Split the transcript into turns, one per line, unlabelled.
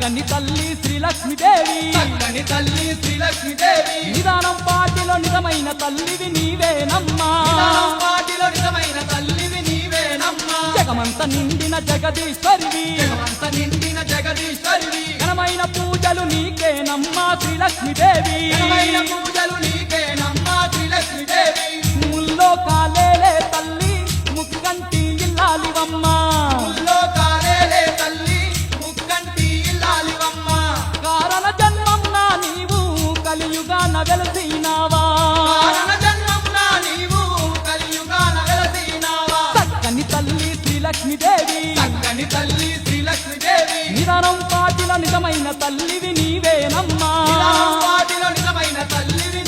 చక్కని తల్లి శ్రీలక్ష్మీదేవి
చక్కని తల్లి శ్రీలక్ష్మీదేవి
నిదానం పాటిలో నిజమైన తల్లివి నీవేనమ్మా
నిదానం పాటిలో నిజమైన తల్లివి నీవేనమ్మా
జగమంత నిండిన జగదీశ్వరివి
జగమంత నిండిన జగదీశ్వరివి
ఘనమైన పూజలు నీకేనమ్మా శ్రీలక్ష్మీదేవి
ఘనమైన పూజలు నీకేనమ్మా శ్రీలక్ష్మీదేవి
ముల్లోకాలేలే తల్లి ముక్కంటి ఇల్లాలివమ్మా
లోకాలేలే తల్లి ముక్కంటి ఇల్లాలివమ్మా
కారణ జన్మంనా నీవు కలియుగాన వెలసినావా
కారణ జన్మమున నీవు కలియుగాన వెలసినావా
చక్కని తల్లి శ్రీలక్ష్మీదేవి
చక్కని తల్లి శ్రీలక్ష్మీదేవి
నిదానం పాటిల నిజమైన తల్లివి నీవేనమ్మా
నిదానం పాటిలో నిజమైన తల్లివి